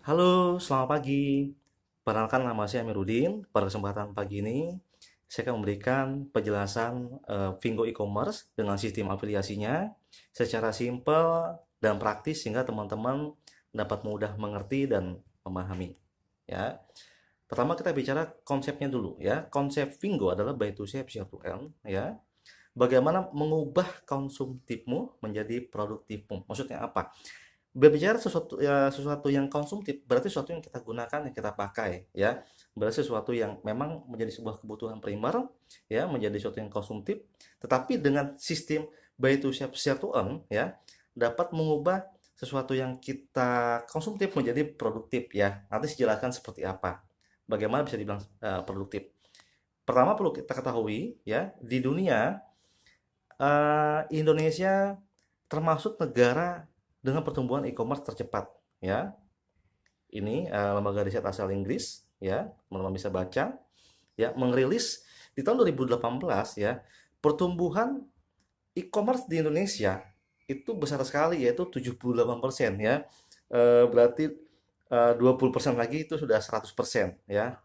Halo, selamat pagi. Perkenalkan nama saya Amiruddin. Pada kesempatan pagi ini, saya akan memberikan penjelasan Vingo e-commerce dengan sistem afiliasinya secara simpel dan praktis sehingga teman-teman dapat mudah mengerti dan memahami. Ya, pertama kita bicara konsepnya dulu ya. Konsep Vingo adalah buy to save, share to earn ya. Bagaimana mengubah konsumtifmu menjadi produktifmu? Maksudnya apa? Berbicara sesuatu yang konsumtif berarti sesuatu yang kita gunakan, yang kita pakai ya. Berarti sesuatu yang memang menjadi sebuah kebutuhan primer ya, menjadi sesuatu yang konsumtif, tetapi dengan sistem buy to save, share to earn ya, dapat mengubah sesuatu yang kita konsumtif menjadi produktif ya. Nanti saya jelaskan seperti apa. Bagaimana bisa dibilang produktif. Pertama perlu kita ketahui ya, di dunia Indonesia termasuk negara dengan pertumbuhan e-commerce tercepat ya. Ini lembaga riset asal Inggris ya, teman-teman bisa baca ya, merilis di tahun 2018 ya, pertumbuhan e-commerce di Indonesia itu besar sekali yaitu 78% ya. Berarti 20% lagi itu sudah 100% ya.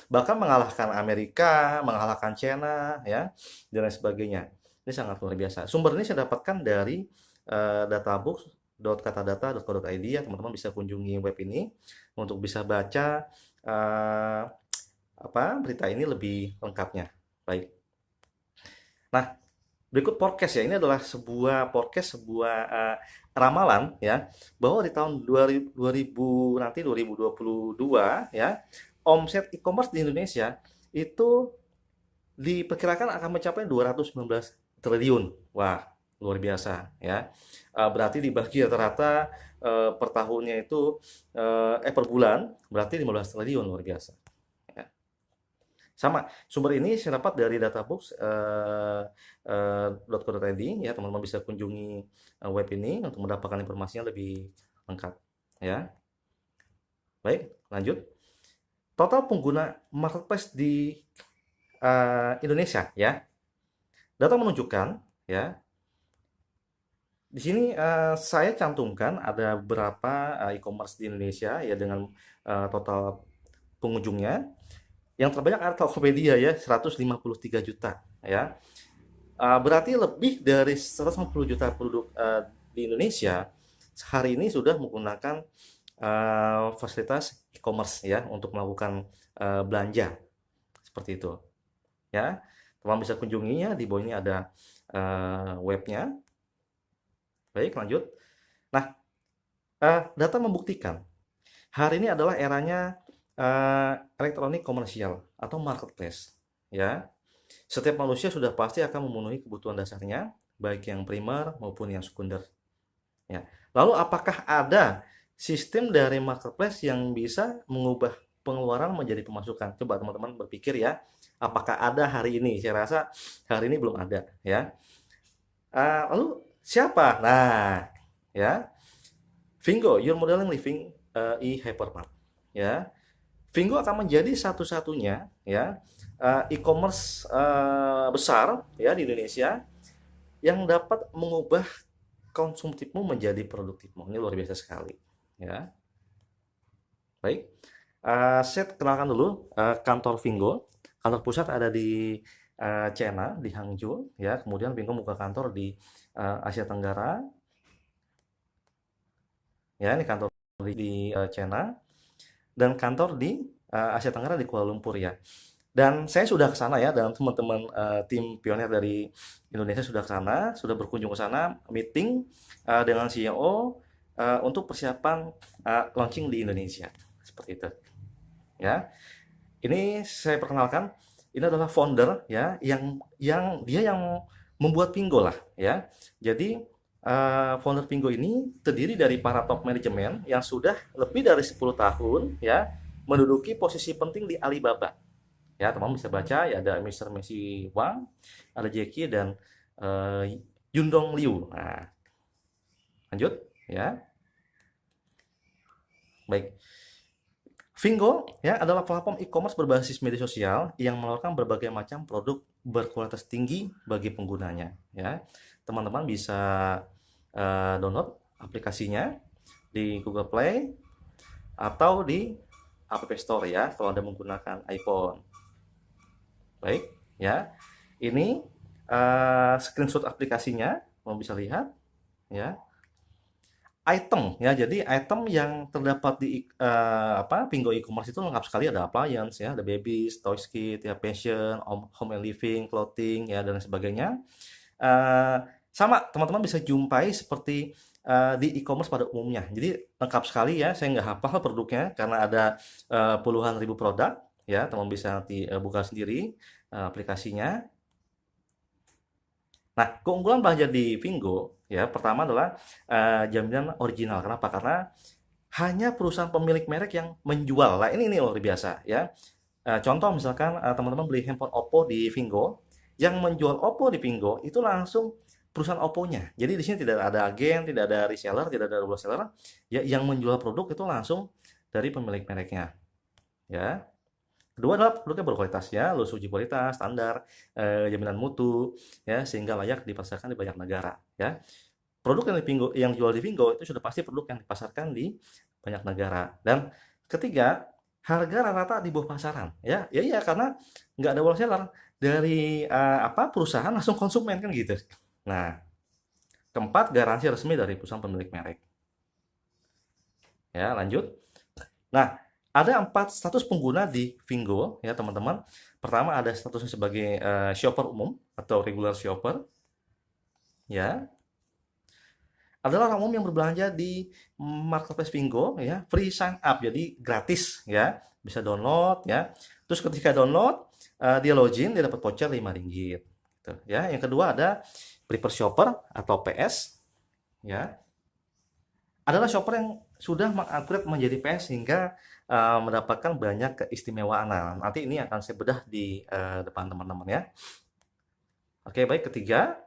Bahkan mengalahkan Amerika, mengalahkan China ya, dan lain sebagainya. Ini sangat luar biasa. Sumber ini saya dapatkan dari databooks.katadata.co.id ya, teman-teman bisa kunjungi web ini untuk bisa baca uh, berita ini lebih lengkapnya. Baik. Nah, berikut podcast ya. Ini adalah sebuah podcast, sebuah ramalan ya, bahwa di tahun 2000 nanti 2022 ya, omset e-commerce di Indonesia itu diperkirakan akan mencapai 219 triliun. Wah, luar biasa ya. Berarti dibagi rata-rata per tahunnya itu per bulan berarti 15 triliun, luar biasa. Ya. Sama, sumber ini saya dapat dari databooks .co.id ya, teman-teman bisa kunjungi web ini untuk mendapatkan informasinya lebih lengkap ya. Baik, lanjut. Total pengguna marketplace di Indonesia ya. Data menunjukkan ya, di sini saya cantumkan ada beberapa e-commerce di Indonesia ya dengan total pengunjungnya. Yang terbanyak adalah Tokopedia ya, 153 juta ya. Berarti lebih dari 150 juta penduduk di Indonesia hari ini sudah menggunakan fasilitas e-commerce ya untuk melakukan belanja seperti itu ya. Teman bisa kunjunginya, di bawah ini ada webnya. Baik, lanjut. Nah, data membuktikan hari ini adalah eranya elektronik komersial atau marketplace ya. Setiap manusia sudah pasti akan memenuhi kebutuhan dasarnya, baik yang primer maupun yang sekunder. Ya. Lalu apakah ada sistem dari marketplace yang bisa mengubah pengeluaran menjadi pemasukan? Coba teman-teman berpikir ya, apakah ada hari ini? Saya rasa hari ini belum ada ya. Lalu siapa? Nah, ya, Vingo, your modeling living e-hypermart. Ya, Vingo akan menjadi satu-satunya ya e-commerce besar ya di Indonesia yang dapat mengubah konsumtifmu menjadi produktifmu. Ini luar biasa sekali ya. Baik, saya kenalkan dulu kantor Vingo. Kantor pusat ada di China, di Hangzhou ya. Kemudian Vingo buka kantor di Asia Tenggara. Ya, ini kantor di China dan kantor di Asia Tenggara di Kuala Lumpur ya. Dan saya sudah ke sana ya, dan teman-teman tim pionir dari Indonesia sudah ke sana, sudah berkunjung ke sana, meeting dengan CEO untuk persiapan launching di Indonesia. Seperti itu. Ya. Ini saya perkenalkan, ini adalah founder ya, yang dia yang membuat Pingo lah ya. Jadi founder Pingo ini terdiri dari para top manajemen yang sudah lebih dari 10 tahun ya menduduki posisi penting di Alibaba. Ya, teman bisa baca ya, ada Mr. Messi Wang, ada Jackie dan Yundong Liu. Nah, lanjut ya. Baik. Vingo ya adalah platform e-commerce berbasis media sosial yang menawarkan berbagai macam produk berkualitas tinggi bagi penggunanya ya. Teman-teman bisa download aplikasinya di Google Play atau di App Store ya kalau Anda menggunakan iPhone. Baik, ya. Ini screenshot aplikasinya, mau bisa lihat ya. Item ya, jadi item yang terdapat di Pingo e-commerce itu lengkap sekali, ada appliance ya, ada babies, toys kit ya, fashion, home and living, clothing ya dan sebagainya. Eh, Sama teman-teman bisa jumpai seperti di e-commerce pada umumnya. Jadi lengkap sekali ya. Saya nggak hafal produknya karena ada puluhan ribu produk ya. Teman bisa nanti buka sendiri aplikasinya. Nah, keunggulan belanja di Vingo ya pertama adalah jaminan original. Kenapa? Karena hanya perusahaan pemilik merek yang menjual. Nah, ini luar biasa ya. Contoh misalkan teman-teman beli handphone Oppo di Vingo, yang menjual Oppo di Vingo itu langsung perusahaan Oppo-nya. Jadi di sini tidak ada agen, tidak ada reseller, tidak ada wholesaler. Ya, yang menjual produk itu langsung dari pemilik mereknya. Ya. Kedua adalah produknya berkualitas ya, lulus uji kualitas, standar, jaminan mutu, ya sehingga layak dipasarkan di banyak negara. Ya. Produk yang dijual di Vingo itu sudah pasti produk yang dipasarkan di banyak negara. Dan ketiga, harga rata-rata di bawah pasaran ya. Ya iya karena nggak ada wholesaler dari perusahaan langsung konsumen kan gitu. Nah, keempat, garansi resmi dari perusahaan pemilik merek. Ya, lanjut. Nah, ada 4 status pengguna di Vingo ya, teman-teman. Pertama ada statusnya sebagai shopper umum atau regular shopper. Ya, adalah orang umum yang berbelanja di marketplace Vingo ya, free sign up, jadi gratis ya, bisa download ya. Terus ketika download dia login, dia dapat voucher Rp5 gitu, ya. Yang kedua ada prefer shopper atau PS ya, adalah shopper yang sudah mengupgrade menjadi PS hingga mendapatkan banyak keistimewaan. Nah, nanti ini akan saya bedah di depan teman-teman ya. Oke, baik. Ketiga,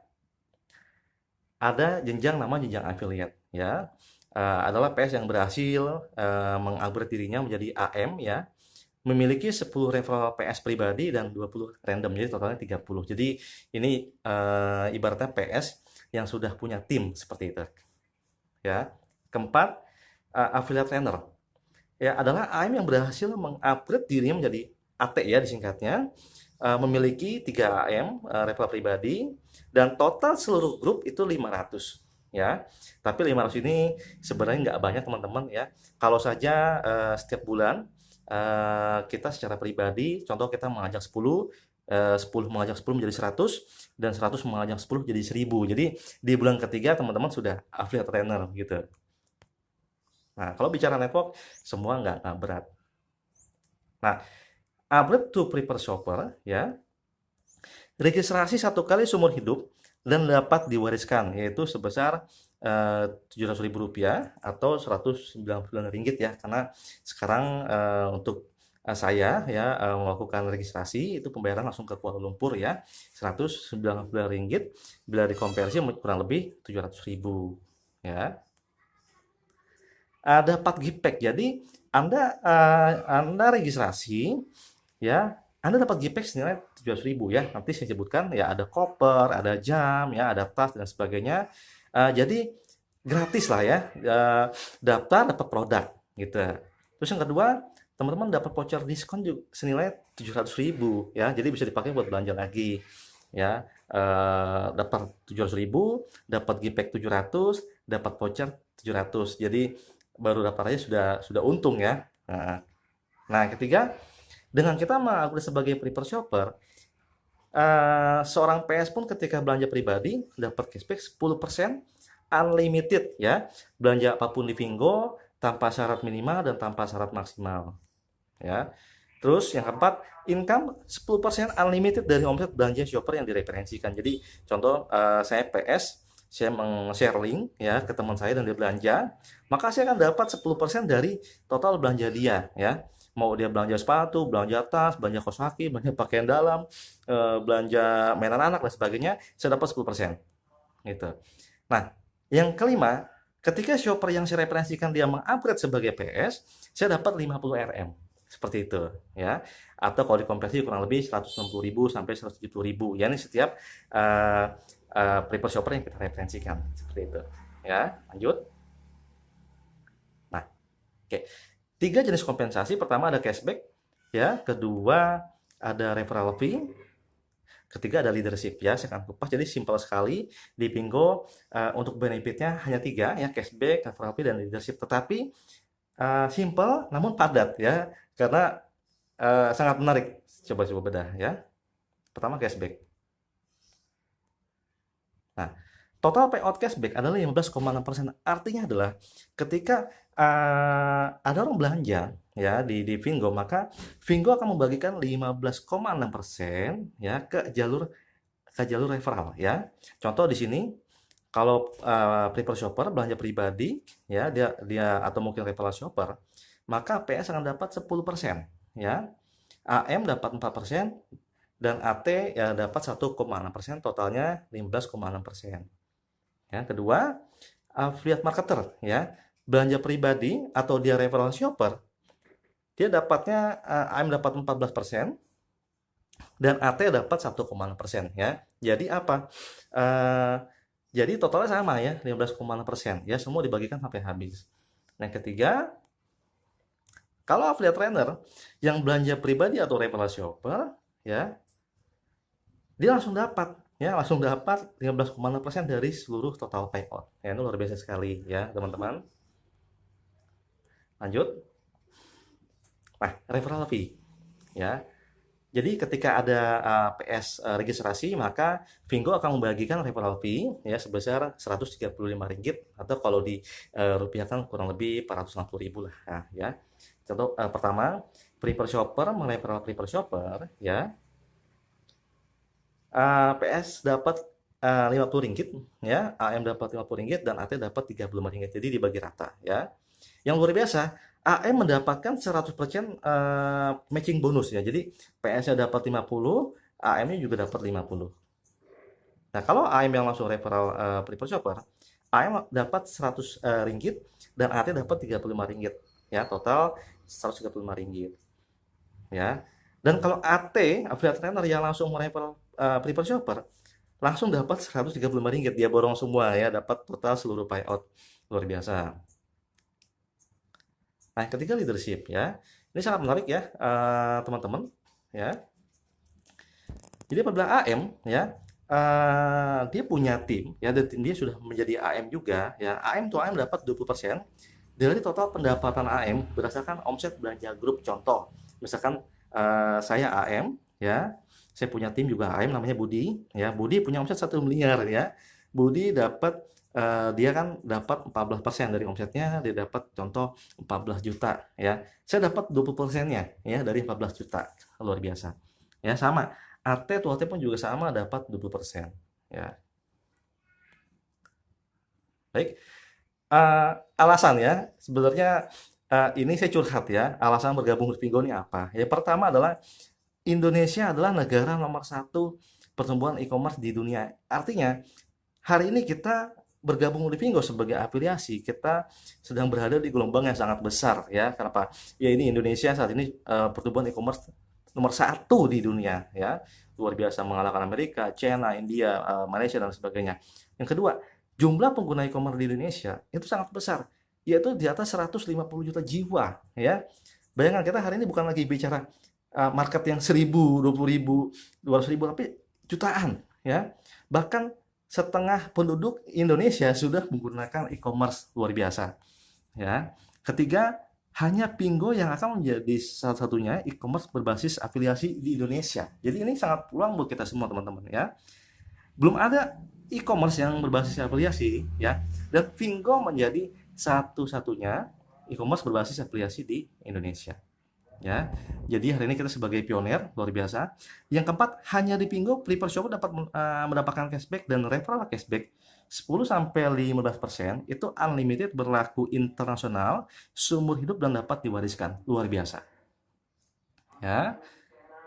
ada jenjang affiliate ya. Adalah PS yang berhasil mengupgrade dirinya menjadi AM ya, memiliki 10 referral PS pribadi dan 20 random, jadi totalnya 30. Jadi ini ibaratnya PS yang sudah punya tim seperti itu ya. Keempat, affiliate trainer ya, adalah AM yang berhasil mengupgrade dirinya menjadi AT ya disingkatnya, memiliki 3 AM referral pribadi dan total seluruh grup itu 500 ya. Tapi 500 ini sebenarnya nggak banyak teman-teman ya. Kalau saja setiap bulan kita secara pribadi, contoh kita mengajak 10, 10 mengajak 10 menjadi 100, dan 100 mengajak 10 jadi 1000. Jadi di bulan ketiga teman-teman sudah affiliate trainer gitu. Nah, kalau bicara network, semua nggak berat. Nah, upgrade to prefer shopper ya, registrasi 1 kali seumur hidup dan dapat diwariskan, yaitu sebesar Rp700.000 atau Rp199 ya, karena sekarang untuk saya ya melakukan registrasi itu pembayaran langsung ke Kuala Lumpur ya, Rp199 bila dikonversi kurang lebih 700.000 ya. Dapat gift pack, jadi Anda registrasi ya, Anda dapat gift pack senilai 700.000 ya. Nanti saya sebutkan ya, ada koper, ada jam ya, ada tas dan sebagainya. Jadi gratis lah ya, daftar dapat produk gitu. Terus yang kedua, teman-teman dapat voucher diskon juga senilai 700.000 ya, jadi bisa dipakai buat belanja lagi ya. Dapat 700.000, dapat gift pack 700, dapat voucher 700. Jadi baru daftar aja sudah untung ya. Nah, ketiga, dengan kita mengupgrade sebagai prefer shopper, seorang PS pun ketika belanja pribadi dapat cashback 10% unlimited ya, belanja apapun di Vingo tanpa syarat minimal dan tanpa syarat maksimal ya. Terus yang keempat, income 10% unlimited dari omset belanja shopper yang direferensikan. Jadi contoh saya PS, saya meng-share link ya ke teman saya dan dia belanja, maka saya akan dapat 10% dari total belanja dia ya. Mau dia belanja sepatu, belanja tas, belanja kaos kaki, belanja pakaian dalam, belanja mainan anak dan sebagainya, saya dapat 10% gitu. Nah, yang kelima, ketika shopper yang saya referensikan dia mengupgrade sebagai PS, saya dapat 50 RM. Seperti itu ya. Atau kalau dikonversi kurang lebih 160.000 sampai 170.000. Ya, ini setiap prefer shopper yang kita referensikan. Seperti itu. Ya, lanjut. Nah, oke. Tiga jenis kompensasi. Pertama ada cashback, ya. Kedua ada referral fee. Ketiga ada leadership, ya. Saya akan kupas. Jadi simpel sekali di Pingo. Untuk benefitnya hanya tiga, ya: cashback, referral fee, dan leadership. Tetapi simple namun padat, ya, karena sangat menarik. Coba-coba bedah, ya. Pertama cashback. Nah, total payout cashback adalah 15,6%. Artinya adalah ketika ada orang belanja, ya, di Vingo, maka Vingo akan membagikan 15,6%, ya, ke jalur referral, ya. Contoh di sini, kalau prefer shopper belanja pribadi, ya, dia atau mungkin referral shopper, maka PS akan dapat 10%, ya. AM dapat 4%, dan AT ya dapat 1,6%, totalnya 15,6%. Ya, kedua, affiliate marketer, ya, belanja pribadi atau dia referral shopper, dia dapatnya AM dapat 14% dan AT dapat 1,6%, ya. Jadi apa? Jadi totalnya sama, ya, 15,6%, ya, semua dibagikan sampai habis. Nah, ketiga, kalau affiliate trainer yang belanja pribadi atau referral shopper, ya, dia langsung dapat, ya, 15,6% dari seluruh total payout. Ya, itu luar biasa sekali, ya, teman-teman. Lanjut. Nah, referral fee, ya. Jadi ketika ada PS registrasi, maka Vingo akan membagikan referral fee, ya, sebesar Rp135, atau kalau di rupiahkan kurang lebih 460.000 lah, nah, ya. Contoh pertama, prefer shopper mereferral prefer shopper, ya. PS dapat Rp50, ya, AM dapat Rp50 dan AT dapat Rp35. Jadi dibagi rata, ya. Yang luar biasa, AM mendapatkan 100% matching bonus, ya. Jadi PS-nya dapat 50, AM-nya juga dapat 50. Nah, kalau AM yang langsung referral prefer shopper, AM dapat Rp100 dan AT dapat Rp35, ya. Total Rp135, ya. Dan kalau AT, affiliate trainer yang langsung mereferral prefer shopper, langsung dapat Rp135. Dia borong semua, ya, dapat total seluruh payout. Luar biasa. Nah, ketiga leadership, ya. Ini sangat menarik, ya, teman-teman, ya. Jadi apabila AM, ya, dia punya tim, ya, dan tim dia sudah menjadi AM juga, ya. AM dapat 20% dari total pendapatan AM berdasarkan omset belanja grup. Contoh, misalkan saya AM, ya, saya punya tim juga AM namanya Budi, ya. Budi punya omset 1 miliar, ya. Budi dapat dia kan dapat 14% dari omsetnya, dia dapat contoh 14 juta, ya. Saya dapat 20%-nya, ya, dari 14 juta. Luar biasa. Ya, sama. AT pun juga sama, dapat 20%, ya. Baik. Alasan, ya, sebenarnya ini saya curhat, ya, alasan bergabung di Vingo ini apa? Ya, pertama adalah Indonesia adalah negara nomor 1 pertumbuhan e-commerce di dunia. Artinya, hari ini kita bergabung di Vingo sebagai afiliasi, kita sedang berada di gelombang yang sangat besar, ya. Kenapa? Ya, ini Indonesia saat ini pertumbuhan e-commerce nomor 1 di dunia, ya. Luar biasa, mengalahkan Amerika, China, India, Malaysia, dan sebagainya. Yang kedua, jumlah pengguna e-commerce di Indonesia itu sangat besar, yaitu di atas 150 juta jiwa, ya. Bayangkan, kita hari ini bukan lagi bicara market yang 1.000, 20.000, 200.000, tapi jutaan, ya. Bahkan setengah penduduk Indonesia sudah menggunakan e-commerce. Luar biasa, ya. Ketiga, hanya Pingo yang akan menjadi salah satunya e-commerce berbasis afiliasi di Indonesia. Jadi ini sangat peluang buat kita semua, teman-teman, ya. Belum ada e-commerce yang berbasis afiliasi, ya, dan Vingo menjadi satu-satunya e-commerce berbasis afiliasi di Indonesia, ya. Jadi hari ini kita sebagai pionir, luar biasa. Yang keempat, hanya di Pingo prefer shopper dapat mendapatkan cashback dan referral cashback 10-15%, itu unlimited, berlaku internasional, seumur hidup, dan dapat diwariskan. Luar biasa, ya.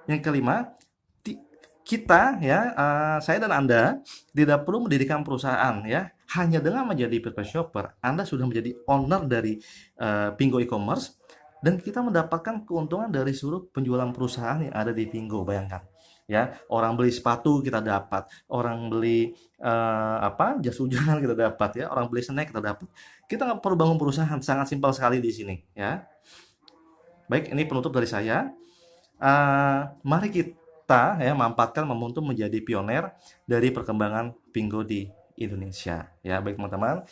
Yang kelima, kita, ya, saya dan Anda tidak perlu mendirikan perusahaan, ya. Hanya dengan menjadi prefer shopper, Anda sudah menjadi owner dari Pingo e-commerce, dan kita mendapatkan keuntungan dari seluruh penjualan perusahaan yang ada di Pingo. Bayangkan, ya, orang beli sepatu kita dapat, orang beli jas hujan kita dapat, ya, orang beli snack kita dapat. Kita nggak perlu bangun perusahaan, sangat simpel sekali di sini, ya. Baik, ini penutup dari saya. Mari kita ya manfaatkan momentum menjadi pioner dari perkembangan Pingo di Indonesia. Ya, baik teman-teman.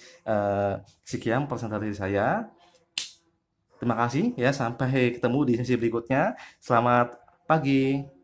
Sekian presentasi saya. Terima kasih ya, sampai ketemu di sesi berikutnya. Selamat pagi.